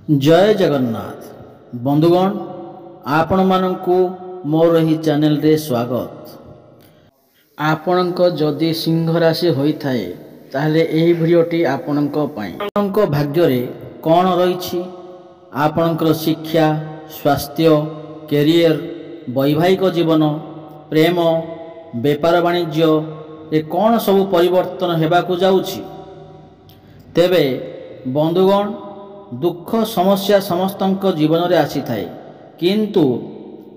जय जगन्नाथ बंधुगण आपण मानकु मोर ही चैनल रे स्वागत। आपणक जदि सिंह राशि होइथाए ताहले एही भिडियोटी आपणक पई। आपणक भाग्य रे कोन रहिछि आपणकर शिक्षा स्वास्थ्य कैरियर वैवाहिक जीवन प्रेम व्यापार वाणिज्य रे कोन सब परिवर्तन हेबाकु जाउछि। तेबे बंधुगण दुख समस्या समस्तंक जीवन रे आसी थाए किंतु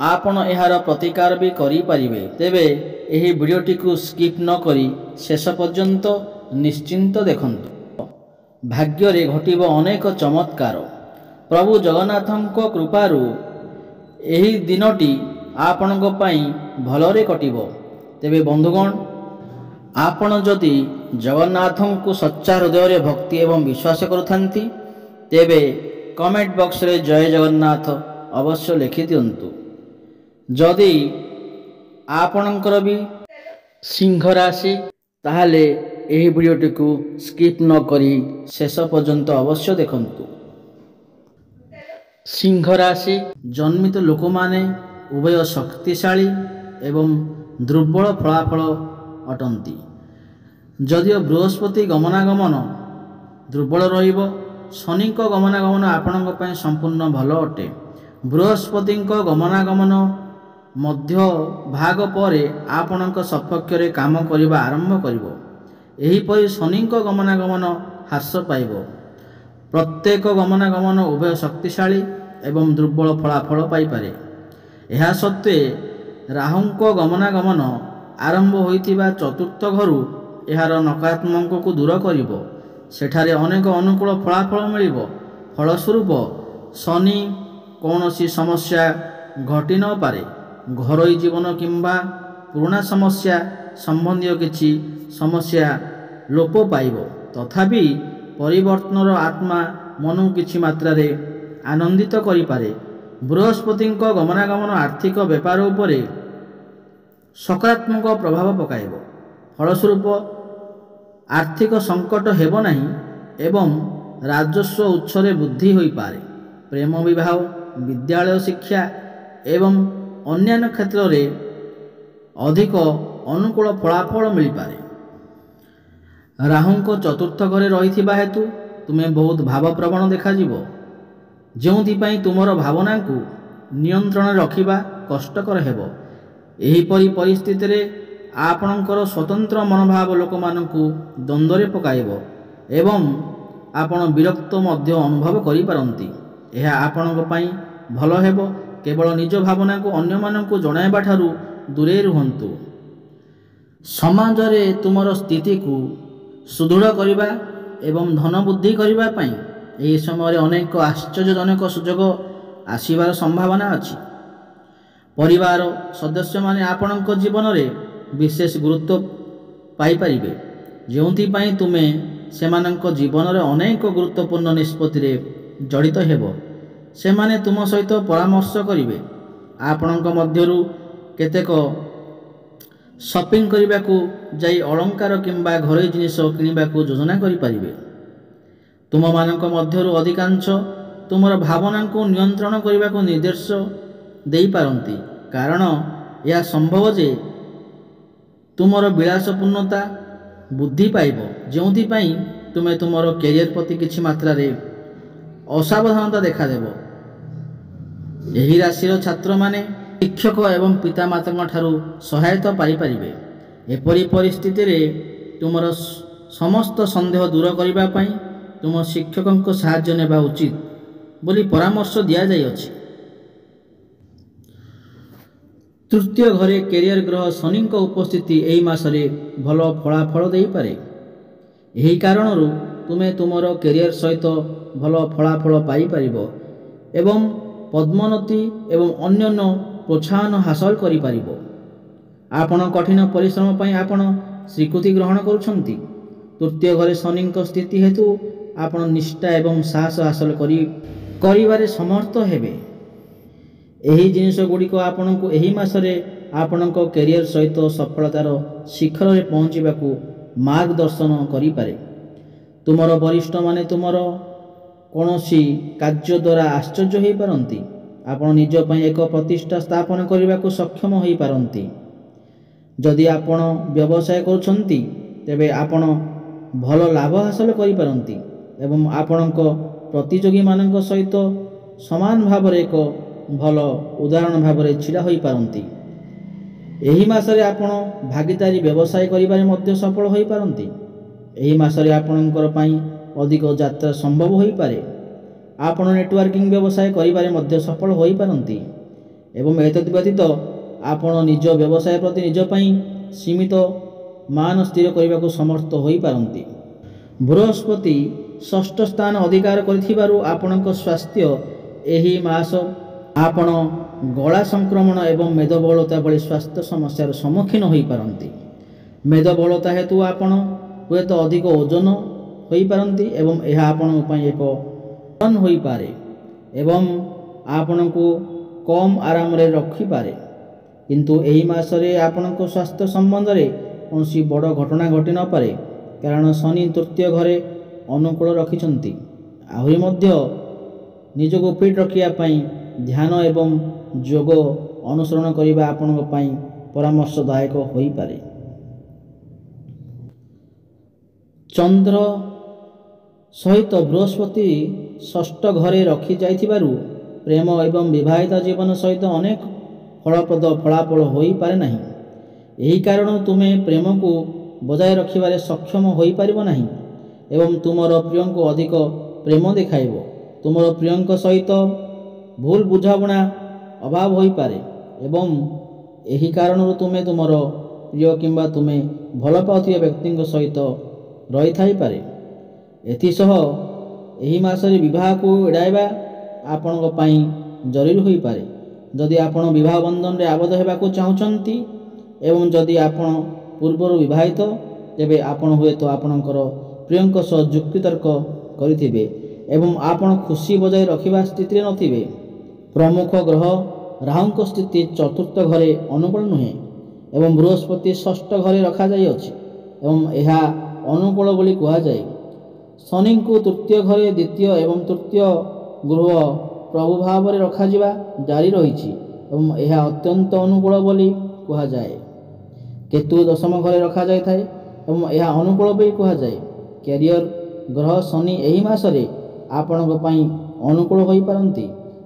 आपण एहार प्रतिकार भी करि परिबे। तेबे एही वीडियोटी को स्किप न करी शेष पर्यंत निश्चिंत देखंतु। भाग्य रे घटिबो अनेक चमत्कार। प्रभु जगन्नाथंक कृपारु एही दिनटी आपणक पई भलरे कटिबो। तेबे बंधुगण आपण जदि जगन्नाथंकु सच्चा हृदय रे भक्ति एवं विश्वास करुथांती तेबे कमेंट बॉक्स रे जय जगन्नाथ अवश्य लिखि दियंतु। जदि आपणकर भी सिंह राशि ताहले एही वीडियोटी को स्किप न करी शेष पर्यंत अवश्य देखंतु। सिंह राशि जन्मित लोक माने उभय शक्तिशाली एवं दुर्बल फलाफल अटंती। जदिओ बृहस्पति गमनागमन दुर्बल रहिबो शनि गमनागमन आपणक पई संपूर्ण भल अटे। बृहस्पति गमनागमन मध्य भाग परे आपणक सपक्ष रे काम करिबा आरंभ करिवो। एही परि शनि गमनागमन ह्रास पाइबो। प्रत्येक गमनागमन उभय शक्तिशाली एवं दुर्बल फलाफल पाई पारे। एहा सत्वे राहुंक गमनागमन आरंभ होइतिबा चतुर्थ घरु एहार नकारात्मक को दूर करिवो। सेठारे अनेक अनुकूल फलाफल मिलिबो। फलस्वरूप शनि कौनसी समस्या घटी न पारे। घरोई जीवन किंबा पुराना समस्या संबंधी किछि समस्या लोप पाइबो। तथापि परिवर्तनर आत्मा मनु किछि मात्रा रे आनंदित करि पारे। बृहस्पति गमनागमन आर्थिक व्यापार उपरे सकारात्मक प्रभाव पकाइबो। फलस्वरूप आर्थिक संकट हेबो नहीं एवं राजस्व उत्सरे वृद्धि होई पारे। प्रेम विवाह विद्यालय शिक्षा एवं अन्यान्य क्षेत्र रे अधिक अनुकूल फलाफल मिल पारे। राहुंक चतुर्थ घरे रहिथिबा हेतु तुमे बहुत भावप्रवण देखाजिबो। जोंथि पई तुमर भावना को नियंत्रण रखिबा कष्टकर हेबो। एही परि परिस्थिति रे आपणकर स्वतंत्र मनोभाव लोक मानकु द्वंद्वरे पकाइबो एवं आपण विरक्त मध्य अनुभव करि पारंती। एहा आपणक पई भल हेबो। केवल निज भावना को अन्य मानकु जणाइबा ठारू दूरे रुहंतु। समाज रे तुमर स्थिति को सुदृढ़ करिबा एवं धन बुद्धि करिबा पई एही समय अनेक आश्चर्यजनक सुयोग आसीबार संभावना अछि। परिवार सदस्य माने आपणक जीवन रे विशेष गुरुत्व पाई परिबे। जोंथि पई तुमे सेमानक जीवन रे अनेक गुरुत्वपूर्ण निष्पत्ति रे जड़ित हेबो। सेमाने तुम सहित परामर्श करिवे। आपणक मध्यरु केतेक शॉपिंग करिबाकू जाई अलंकार किंबा घरोई जिनिस किनिबाकू योजना करि परिबे। तुम मानक मध्यरु अधिकांश तुमर भावना को नियंत्रण करिबाकू निर्देश देई पारंती। कारण यह संभव जे तुमर विलासपूर्णता बुद्धि पाइब। जोंथि पई तुमे तुमर कैरियर प्रति किछि मात्रा रे असावधानता देखा देबो। एही राशिर छात्र माने शिक्षक एवं पितामाता ठारू सहायता पाई परिबे। एपरि परिस्थिति रे तुमर समस्त संदेह दूर करिबा पई तुम शिक्षकक सहायता नेबा उचित बोली परामर्श दिया जाय अछि। तृतीय घरे कैरियर ग्रह शनि उपस्थिति एही मासरे भल फलाफल देई पारे। एही कारणरू तुमे तुमर कैरियर सहित भल फलाफल पाई परिबो एवं पद्मोन्नति एवं अन्यान्य प्रोत्साहन हासिल करि परिबो। आपण कठिन परिश्रम पई आपण स्वीकृति ग्रहण करूछंती। तृतीय घरे शनि स्थिति हेतु आपण निष्ठा एवं साहस हासिल करिबारे समर्थ हेबे। एही जिनिस गुडी को आपण को एही मासरे आपण को कैरियर सहित सफलतार शिखर रे पहुंचीबाकू मार्गदर्शन करि पारे। तुमर वरिष्ठ माने तुमर କୌଣସି କାର୍ଯ୍ୟ ଦ୍ୱାରା ଆଶ୍ଚର୍ଯ୍ୟ ହୋଇପାରନ୍ତି। ଆପଣ ନିଜ ପାଇଁ ଏକ ପ୍ରତିଷ୍ଠା ସ୍ଥାପନ କରିବାକୁ ସକ୍ଷମ ହୋଇପାରନ୍ତି। ଯଦି ଆପଣ ବ୍ୟବସାୟ କରୁଛନ୍ତି ତେବେ ଆପଣ ଭଲ ଲାଭ ହାସଲ କରିପାରନ୍ତି ଏବଂ ଆପଣଙ୍କ ପ୍ରତିଯୋଗୀମାନଙ୍କ ସହିତ ସମାନ ଭାବରେ ଏକ ଭଲ ଉଦାହରଣ ଭାବରେ ଛିଡ଼ା ହୋଇପାରନ୍ତି। ଏହି ମାସରେ ଆପଣ ଭାଗିଦାରୀ ବ୍ୟବସାୟ କରିବାରେ ମଧ୍ୟ ସଫଳ ହୋଇପାରନ୍ତି। ଏହି ମାସରେ ଆପଣଙ୍କର ପାଇଁ ଅଧିକ ଯାତ୍ରା ସମ୍ଭବ ହୋଇପାରେ। ଆପଣ ନେଟୱାର୍କିଂ ବ୍ୟବସାୟ କରିବାରେ ମଧ୍ୟ ସଫଳ ହୋଇପାରନ୍ତି ଏବଂ ଏତଦ୍ ବ୍ୟତୀତ ଆପଣ ନିଜ ବ୍ୟବସାୟ ପ୍ରତି ନିଜ ପାଇଁ ସୀମିତ ମାନ ସ୍ଥିର କରିବାକୁ ସମର୍ଥ ହୋଇପାରନ୍ତି। ବୃହସ୍ପତି ଷଷ୍ଠ ସ୍ଥାନ ଅଧିକାର କରିଥିବାରୁ ଆପଣଙ୍କ ସ୍ୱାସ୍ଥ୍ୟ ଏହି ମାସ ଆପଣ ଗଳା ସଂକ୍ରମଣ ଏବଂ ମେଦବହୁଳତା ଭଳି ସ୍ୱାସ୍ଥ୍ୟ ସମସ୍ୟାର ସମ୍ମୁଖୀନ ହୋଇପାରନ୍ତି। ମେଦବହୁଳତା ହେତୁ ଆପଣ ହୁଏତ ଅଧିକ ଓଜନ ହୋଇପାରନ୍ତି ଏବଂ ଏହା ଆପଣଙ୍କ ପାଇଁ ଏକ ହୋଇପାରେ ଏବଂ ଆପଣଙ୍କୁ କମ୍ ଆରାମରେ ରଖିପାରେ। କିନ୍ତୁ ଏହି ମାସରେ ଆପଣଙ୍କ ସ୍ୱାସ୍ଥ୍ୟ ସମ୍ବନ୍ଧରେ କୌଣସି ବଡ଼ ଘଟଣା ଘଟି ନପାରେ କାରଣ ଶନି ତୃତୀୟ ଘରେ ଅନୁକୂଳ ରଖିଛନ୍ତି। ଆହୁରି ମଧ୍ୟ ନିଜକୁ ଫିଟ୍ ରଖିବା ପାଇଁ ଧ୍ୟାନ ଏବଂ ଯୋଗ ଅନୁସରଣ କରିବା ଆପଣଙ୍କ ପାଇଁ ପରାମର୍ଶଦାୟକ ହୋଇପାରେ। ଚନ୍ଦ୍ର ସହିତ ବୃହସ୍ପତି ଷଷ୍ଠ ଘରେ ରଖିଯାଇଥିବାରୁ ପ୍ରେମ ଏବଂ ବିବାହିତ ଜୀବନ ସହିତ ଅନେକ ଫଳପ୍ରଦ ଫଳାଫଳ ହୋଇପାରେ ନାହିଁ। ଏହି କାରଣରୁ ତୁମେ ପ୍ରେମକୁ ବଜାୟ ରଖିବାରେ ସକ୍ଷମ ହୋଇପାରିବ ନାହିଁ ଏବଂ ତୁମର ପ୍ରିୟଙ୍କୁ ଅଧିକ ପ୍ରେମ ଦେଖାଇବ। ତୁମର ପ୍ରିୟଙ୍କ ସହିତ ଭୁଲ ବୁଝାମଣା ଅଭାବ ହୋଇପାରେ ଏବଂ ଏହି କାରଣରୁ ତୁମେ ତୁମର ପ୍ରିୟ କିମ୍ବା ତୁମେ ଭଲ ପାଉଥିବା ବ୍ୟକ୍ତିଙ୍କ ସହିତ ରହିଥାଇପାରେ। ଏଥିସହ ଏହି ମାସରେ ବିବାହକୁ ଏଡ଼ାଇବା ଆପଣଙ୍କ ପାଇଁ ଜରୁରୀ ହୋଇପାରେ। ଯଦି ଆପଣ ବିବାହ ବନ୍ଧନରେ ଆବଦ୍ଧ ହେବାକୁ ଚାହୁଁଛନ୍ତି ଏବଂ ଯଦି ଆପଣ ପୂର୍ବରୁ ବିବାହିତ ତେବେ ଆପଣ ହୁଏତ ଆପଣଙ୍କର ପ୍ରିୟଙ୍କ ସହ ଯୁକ୍ତିତର୍କ କରିଥିବେ ଏବଂ ଆପଣ ଖୁସି ବଜାୟ ରଖିବା ସ୍ଥିତିରେ ନଥିବେ। ପ୍ରମୁଖ ଗ୍ରହ ରାହୁଙ୍କ ସ୍ଥିତି ଚତୁର୍ଥ ଘରେ ଅନୁକୂଳ ନୁହେଁ ଏବଂ ବୃହସ୍ପତି ଷଷ୍ଠ ଘରେ ରଖାଯାଇଅଛି ଏବଂ ଏହା ଅନୁକୂଳ ବୋଲି କୁହାଯାଏ। ଶନିଙ୍କୁ ତୃତୀୟ ଘରେ ଦ୍ୱିତୀୟ ଏବଂ ତୃତୀୟ ଗୃହ ପ୍ରଭୁ ଭାବରେ ରଖାଯିବା ଜାରି ରହିଛି ଏବଂ ଏହା ଅତ୍ୟନ୍ତ ଅନୁକୂଳ ବୋଲି କୁହାଯାଏ। କେତୁ ଦଶମ ଘରେ ରଖାଯାଇଥାଏ ଏବଂ ଏହା ଅନୁକୂଳ ବୋଲି କୁହାଯାଏ। କ୍ୟାରିୟର ଗ୍ରହ ଶନି ଏହି ମାସରେ ଆପଣଙ୍କ ପାଇଁ ଅନୁକୂଳ ହୋଇପାରନ୍ତି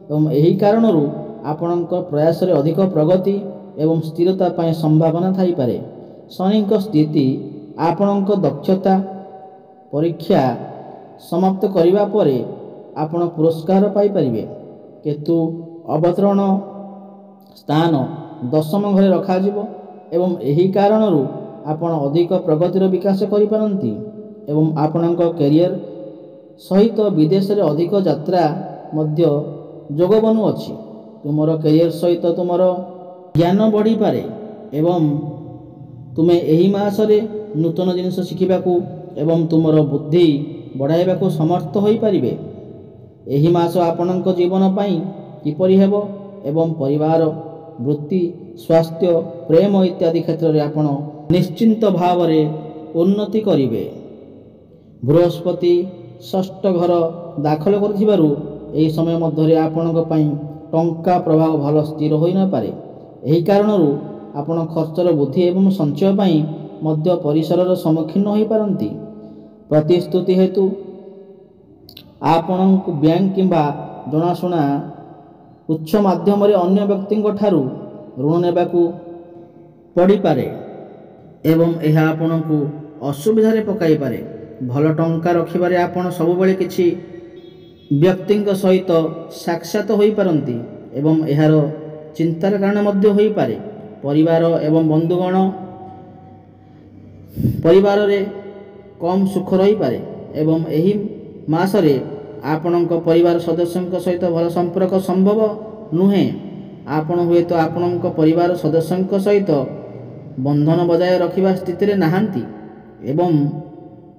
ଏବଂ ଏହି କାରଣରୁ ଆପଣଙ୍କ ପ୍ରୟାସରେ ଅଧିକ ପ୍ରଗତି ଏବଂ ସ୍ଥିରତା ପାଇଁ ସମ୍ଭାବନା ଥାଇପାରେ। ଶନିଙ୍କ ସ୍ଥିତି ଆପଣଙ୍କ ଦକ୍ଷତା ପରୀକ୍ଷା ସମାପ୍ତ କରିବା ପରେ ଆପଣ ପୁରସ୍କାର ପାଇପାରିବେ। କେତୁ ଅବତରଣ ସ୍ଥାନ ଦଶମ ଘରେ ରଖାଯିବ ଏବଂ ଏହି କାରଣରୁ ଆପଣ ଅଧିକ ପ୍ରଗତିର ବିକାଶ କରିପାରନ୍ତି ଏବଂ ଆପଣଙ୍କ କ୍ୟାରିୟର ସହିତ ବିଦେଶରେ ଅଧିକ ଯାତ୍ରା ମଧ୍ୟ ଯୋଗ ବନୁଅଛି। ତୁମର କ୍ୟାରିୟର ସହିତ ତୁମର ଜ୍ଞାନ ବଢ଼ିପାରେ ଏବଂ ତୁମେ ଏହି ମାସରେ ନୂତନ ଜିନିଷ ଶିଖିବାକୁ ଏବଂ ତୁମର ବୁଦ୍ଧି ବଢ଼ାଇବାକୁ ସମର୍ଥ ହୋଇପାରିବେ। ଏହି ମାସ ଆପଣଙ୍କ ଜୀବନ ପାଇଁ କିପରି ହେବ ଏବଂ ପରିବାର, ବୃତ୍ତି, ସ୍ୱାସ୍ଥ୍ୟ, ପ୍ରେମ ଇତ୍ୟାଦି କ୍ଷେତ୍ରରେ ଆପଣ ନିଶ୍ଚିନ୍ତ ଭାବରେ ଉନ୍ନତି କରିବେ। ବୃହସ୍ପତି ଷଷ୍ଠ ଘର ଦାଖଲ କରୁଥିବାରୁ ଏହି ସମୟ ମଧ୍ୟରେ ଆପଣଙ୍କ ପାଇଁ ଟଙ୍କା ପ୍ରବାହ ଭଲ ସ୍ଥିର ହୋଇନପାରେ। ଏହି କାରଣରୁ ଆପଣ ଖର୍ଚ୍ଚର ବୃଦ୍ଧି ଏବଂ ସଞ୍ଚୟ ପାଇଁ ମଧ୍ୟ ପରିସରର ସମ୍ମୁଖୀନ ହୋଇପାରନ୍ତି। ପ୍ରତିଶ୍ରୁତି ହେତୁ ଆପଣଙ୍କୁ ବ୍ୟାଙ୍କ କିମ୍ବା ଜଣାଶୁଣା ଉତ୍ସ ମାଧ୍ୟମରେ ଅନ୍ୟ ବ୍ୟକ୍ତିଙ୍କ ଠାରୁ ଋଣ ନେବାକୁ ପଡ଼ିପାରେ ଏବଂ ଏହା ଆପଣଙ୍କୁ ଅସୁବିଧାରେ ପକାଇପାରେ। ଭଲ ଟଙ୍କା ରଖିବାରେ ଆପଣ ସବୁବେଳେ କିଛି ବ୍ୟକ୍ତିଙ୍କ ସହିତ ସାକ୍ଷାତ ହୋଇପାରନ୍ତି ଏବଂ ଏହାର ଚିନ୍ତାର କାରଣ ମଧ୍ୟ ହୋଇପାରେ। ପରିବାର ଏବଂ ବନ୍ଧୁଗଣ ପରିବାରରେ କମ୍ ସୁଖ ରହିପାରେ ଏବଂ ଏହି ମାସରେ ଆପଣଙ୍କ ପରିବାର ସଦସ୍ୟଙ୍କ ସହିତ ଭଲ ସମ୍ପର୍କ ସମ୍ଭବ ନୁହେଁ। ଆପଣ ହୁଏତ ଆପଣଙ୍କ ପରିବାର ସଦସ୍ୟଙ୍କ ସହିତ ବନ୍ଧନ ବଜାୟ ରଖିବା ସ୍ଥିତିରେ ନାହାନ୍ତି ଏବଂ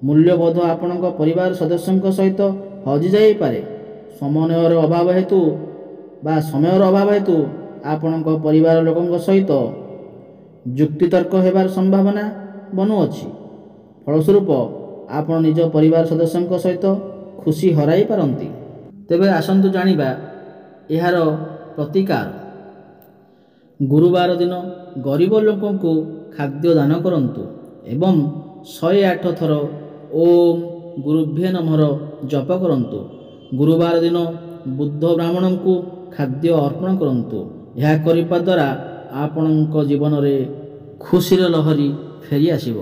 ମୂଲ୍ୟବୋଧ ଆପଣଙ୍କ ପରିବାର ସଦସ୍ୟଙ୍କ ସହିତ ହଜିଯାଇପାରେ। ସମନ୍ୱୟର ଅଭାବ ହେତୁ ଆପଣଙ୍କ ପରିବାର ଲୋକଙ୍କ ସହିତ ଯୁକ୍ତିତର୍କ ହେବାର ସମ୍ଭାବନା ବନୁଅଛି। ଫଳସ୍ୱରୂପ ଆପଣ ନିଜ ପରିବାର ସଦସ୍ୟଙ୍କ ସହିତ ଖୁସି ହରାଇ ପାରନ୍ତି। ତେବେ ଆସନ୍ତୁ ଜାଣିବା ଏହାର ପ୍ରତିକାର। ଗୁରୁବାର ଦିନ ଗରିବ ଲୋକଙ୍କୁ ଖାଦ୍ୟ ଦାନ କରନ୍ତୁ ଏବଂ 108 ଥର ଓମ୍ ଗୁରୁଭ୍ୟେ ନମଃର ଜପ କରନ୍ତୁ। ଗୁରୁବାର ଦିନ ବୁଦ୍ଧ ବ୍ରାହ୍ମଣଙ୍କୁ ଖାଦ୍ୟ ଅର୍ପଣ କରନ୍ତୁ। ଏହା କରିବା ଦ୍ୱାରା ଆପଣଙ୍କ ଜୀବନରେ ଖୁସିର ଲହରୀ ଫେରି ଆସିବ।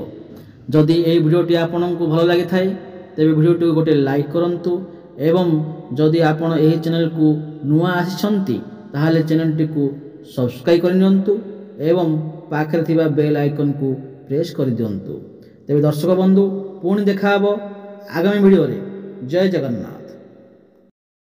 ଯଦି ଏହି ଭିଡ଼ିଓଟି ଆପଣଙ୍କୁ ଭଲ ଲାଗିଥାଏ ତେବେ ଭିଡ଼ିଓଟିକୁ ଗୋଟିଏ ଲାଇକ୍ କରନ୍ତୁ ଏବଂ ଯଦି ଆପଣ ଏହି ଚ୍ୟାନେଲକୁ ନୂଆ ଆସିଛନ୍ତି ତାହେଲେ ଚ୍ୟାନେଲଟିକୁ ସବସ୍କ୍ରାଇବ୍ କରିନିଅନ୍ତୁ ଏବଂ ପାଖରେ ଥିବା ବେଲ୍ ଆଇକନ୍କୁ ପ୍ରେସ୍ କରିଦିଅନ୍ତୁ। ତେବେ ଦର୍ଶକ ବନ୍ଧୁ ପୁଣି ଦେଖା ହେବ ଆଗାମୀ ଭିଡ଼ିଓରେ। ଜୟ ଜଗନ୍ନାଥ।